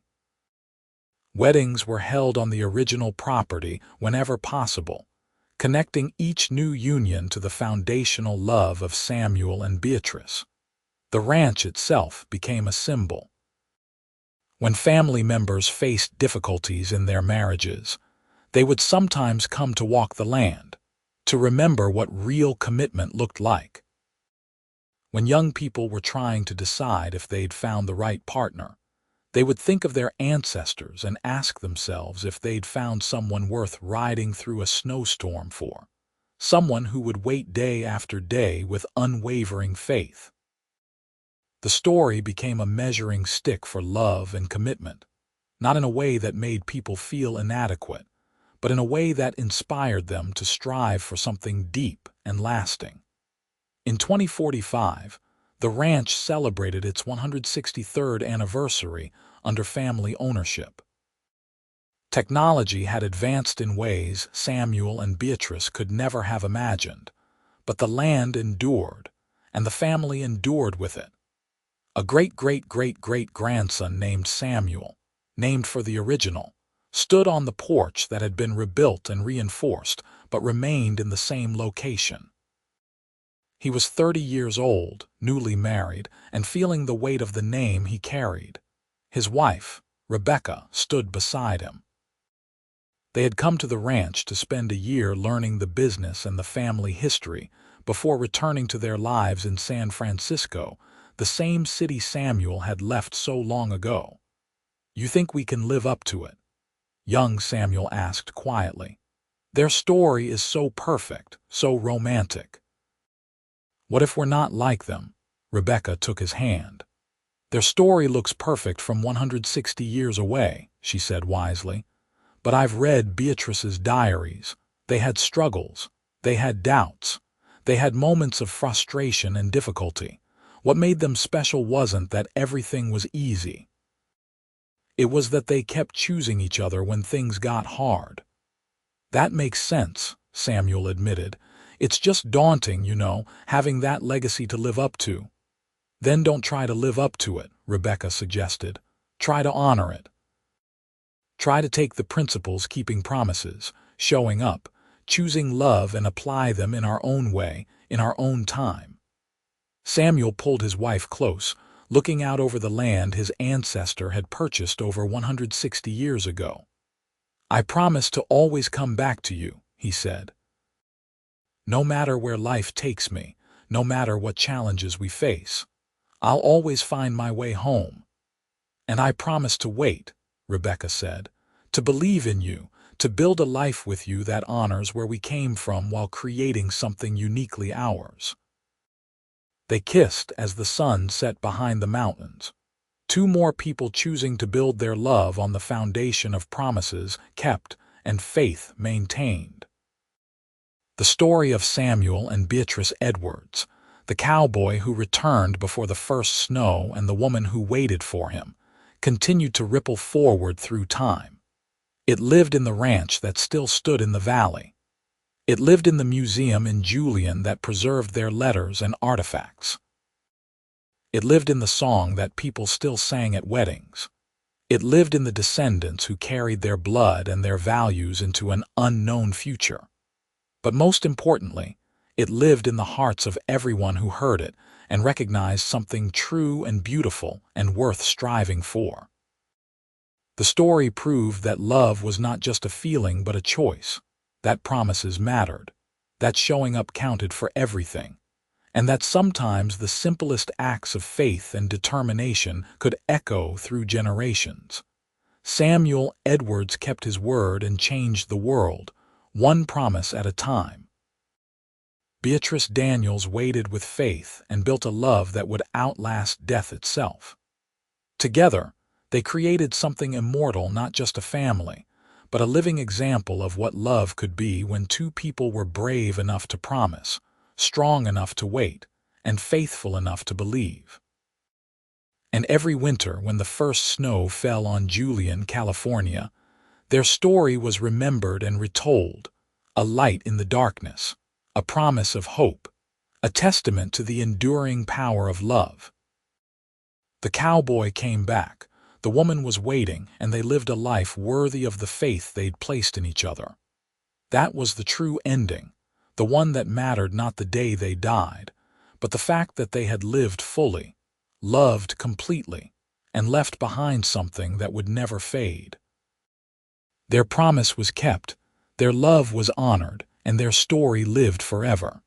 Weddings were held on the original property whenever possible, connecting each new union to the foundational love of Samuel and Beatrice. The ranch itself became a symbol. When family members faced difficulties in their marriages, they would sometimes come to walk the land, to remember what real commitment looked like. When young people were trying to decide if they'd found the right partner, they would think of their ancestors and ask themselves if they'd found someone worth riding through a snowstorm for, someone who would wait day after day with unwavering faith. The story became a measuring stick for love and commitment, not in a way that made people feel inadequate, but in a way that inspired them to strive for something deep and lasting. In 2045, the ranch celebrated its 163rd anniversary under family ownership. Technology had advanced in ways Samuel and Beatrice could never have imagined, but the land endured, and the family endured with it. A great-great-great-great-grandson named Samuel, named for the original, stood on the porch that had been rebuilt and reinforced, but remained in the same location. He was 30 years old, newly married, and feeling the weight of the name he carried. His wife, Rebecca, stood beside him. They had come to the ranch to spend a year learning the business and the family history before returning to their lives in San Francisco, the same city Samuel had left so long ago. "You think we can live up to it?" young Samuel asked quietly. "Their story is so perfect, so romantic." "What if we're not like them?" Rebecca took his hand. "Their story looks perfect from 160 years away," she said wisely. "But I've read Beatrice's diaries. They had struggles. They had doubts. They had moments of frustration and difficulty. What made them special wasn't that everything was easy. It was that they kept choosing each other when things got hard." "That makes sense," Samuel admitted. "It's just daunting, having that legacy to live up to." "Then don't try to live up to it," Rebecca suggested. "Try to honor it. Try to take the principles keeping promises, showing up, choosing love and apply them in our own way, in our own time." Samuel pulled his wife close, looking out over the land his ancestor had purchased over 160 years ago. "I promise to always come back to you," he said. "No matter where life takes me, no matter what challenges we face, I'll always find my way home. And I promise to wait," Rebecca said, "to believe in you, to build a life with you that honors where we came from while creating something uniquely ours." They kissed as the sun set behind the mountains. Two more people choosing to build their love on the foundation of promises kept and faith maintained. The story of Samuel and Beatrice Edwards, the cowboy who returned before the first snow and the woman who waited for him, continued to ripple forward through time. It lived in the ranch that still stood in the valley. It lived in the museum in Julian that preserved their letters and artifacts. It lived in the song that people still sang at weddings. It lived in the descendants who carried their blood and their values into an unknown future. But most importantly, it lived in the hearts of everyone who heard it and recognized something true and beautiful and worth striving for. The story proved that love was not just a feeling but a choice, that promises mattered, that showing up counted for everything, and that sometimes the simplest acts of faith and determination could echo through generations. Samuel Edwards kept his word and changed the world, one promise at a time. Beatrice Daniels waited with faith and built a love that would outlast death itself. Together, they created something immortal, not just a family, but a living example of what love could be when two people were brave enough to promise, strong enough to wait, and faithful enough to believe. And every winter, when the first snow fell on Julian, California, their story was remembered and retold, a light in the darkness, a promise of hope, a testament to the enduring power of love. The cowboy came back, the woman was waiting, and they lived a life worthy of the faith they'd placed in each other. That was the true ending, the one that mattered, not the day they died, but the fact that they had lived fully, loved completely, and left behind something that would never fade. Their promise was kept, their love was honored, and their story lived forever.